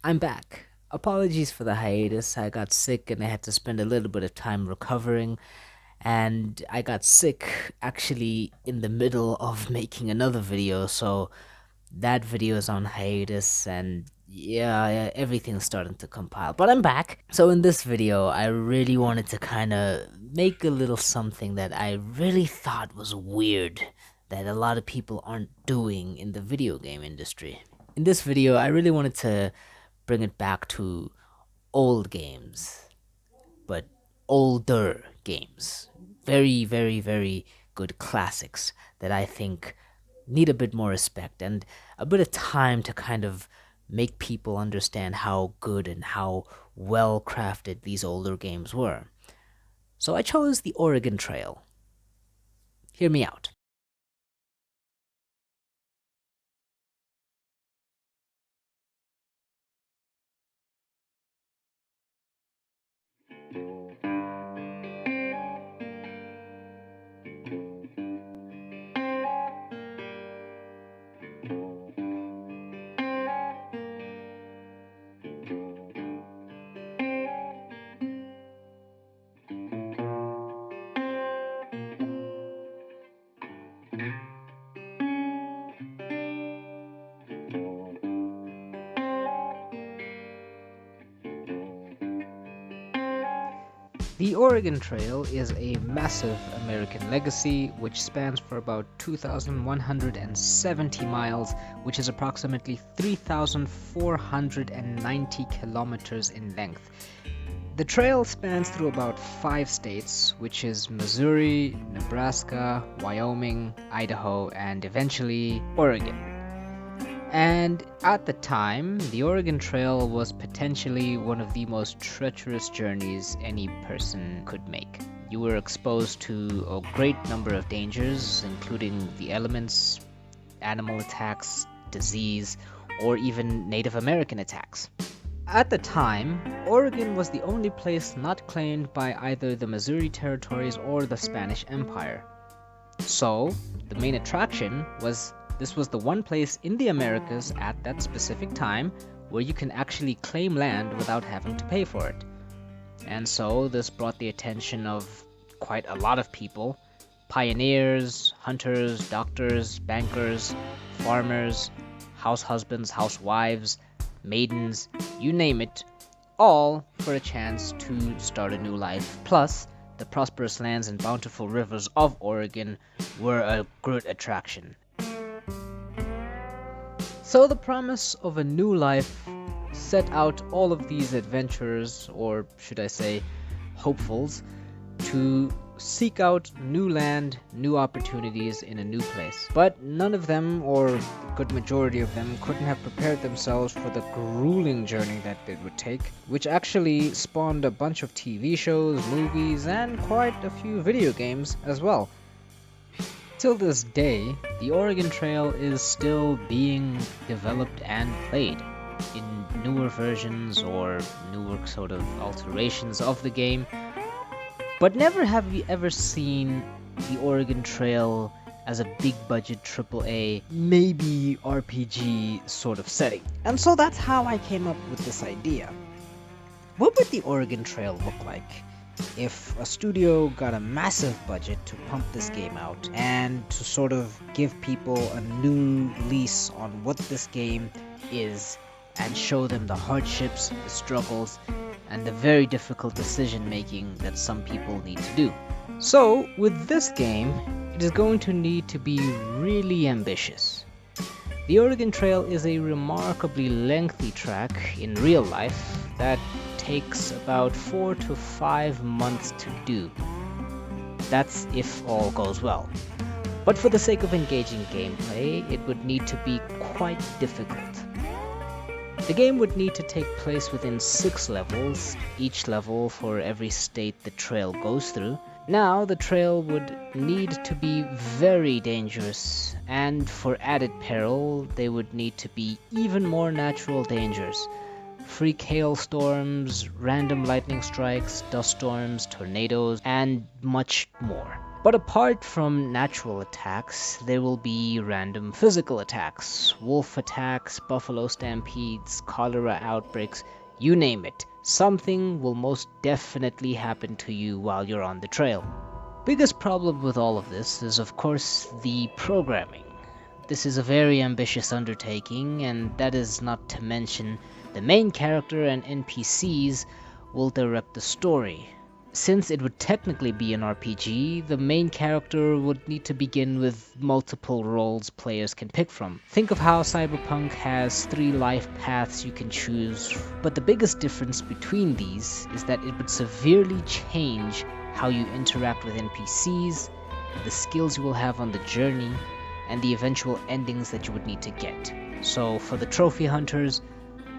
I'm back. Apologies for the hiatus. I got sick and I had to spend a little bit of time recovering. And I got sick actually in the middle of making another video, so that video is on hiatus and yeah, everything's starting to compile. But I'm back. So in this video, I really wanted to kind of make a little something that I really thought was weird that a lot of people aren't doing in the video game industry. In this video, I really wanted to bring it back to old games, but older games. Very, very, very good classics that I think need a bit more respect and a bit of time to kind of make people understand how good and how well crafted these older games were. So I chose the Oregon Trail. Hear me out. The Oregon Trail is a massive American legacy which spans for about 2,170 miles, which is approximately 3,490 kilometers in length. The trail spans through about 5 states, which is Missouri, Nebraska, Wyoming, Idaho, and eventually Oregon. And at the time, the Oregon Trail was potentially one of the most treacherous journeys any person could make. You were exposed to a great number of dangers, including the elements, animal attacks, disease, or even Native American attacks. At the time, Oregon was the only place not claimed by either the Missouri territories or the Spanish Empire. So, the main attraction was this was the one place in the Americas at that specific time where you can actually claim land without having to pay for it. And so this brought the attention of quite a lot of people: pioneers, hunters, doctors, bankers, farmers, house husbands, housewives, maidens, you name it, all for a chance to start a new life. Plus, the prosperous lands and bountiful rivers of Oregon were a good attraction. So the promise of a new life set out all of these adventurers, or should I say hopefuls, to seek out new land, new opportunities in a new place. But none of them, or a good majority of them, couldn't have prepared themselves for the grueling journey that it would take, which actually spawned a bunch of TV shows, movies, and quite a few video games as well. Till this day, the Oregon Trail is still being developed and played in newer versions or newer sort of alterations of the game. But never have we ever seen the Oregon Trail as a big budget AAA, maybe RPG sort of setting. And so that's how I came up with this idea. What would the Oregon Trail look like if a studio got a massive budget to pump this game out and to sort of give people a new lease on what this game is and show them the hardships, the struggles, and the very difficult decision making that some people need to do? So, with this game, it is going to need to be really ambitious. The Oregon Trail is a remarkably lengthy track in real life that takes about 4 to 5 months to do. That's if all goes well. But for the sake of engaging gameplay, it would need to be quite difficult. The game would need to take place within 6 levels, each level for every state the trail goes through. Now, the trail would need to be very dangerous, and for added peril, they would need to be even more natural dangers. Freak hailstorms, random lightning strikes, dust storms, tornadoes, and much more. But apart from natural attacks, there will be random physical attacks, wolf attacks, buffalo stampedes, cholera outbreaks, you name it. Something will most definitely happen to you while you're on the trail. Biggest problem with all of this is, of course, the programming. This is a very ambitious undertaking, and that is not to mention the main character and NPCs will direct the story. Since it would technically be an RPG, the main character would need to begin with multiple roles players can pick from. Think of how Cyberpunk has 3 life paths you can choose, but the biggest difference between these is that it would severely change how you interact with NPCs, the skills you will have on the journey, and the eventual endings that you would need to get. So for the trophy hunters,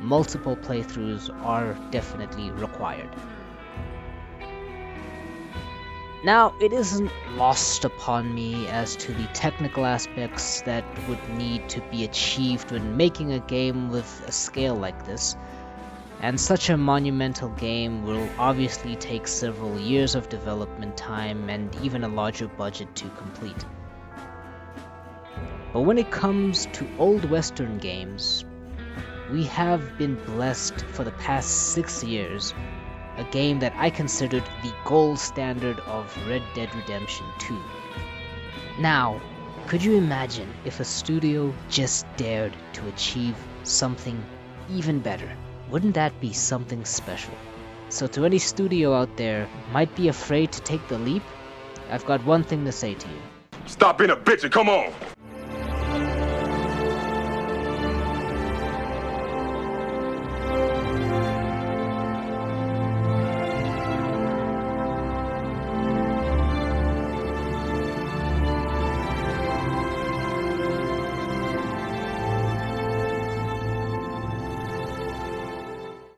multiple playthroughs are definitely required. Now, it isn't lost upon me as to the technical aspects that would need to be achieved when making a game with a scale like this, and such a monumental game will obviously take several years of development time and even a larger budget to complete. But when it comes to old Western games, we have been blessed for the past 6 years a game that I considered the gold standard of Red Dead Redemption 2. Now, could you imagine if a studio just dared to achieve something even better? Wouldn't that be something special? So to any studio out there might be afraid to take the leap, I've got one thing to say to you. Stop being a bitch and come on!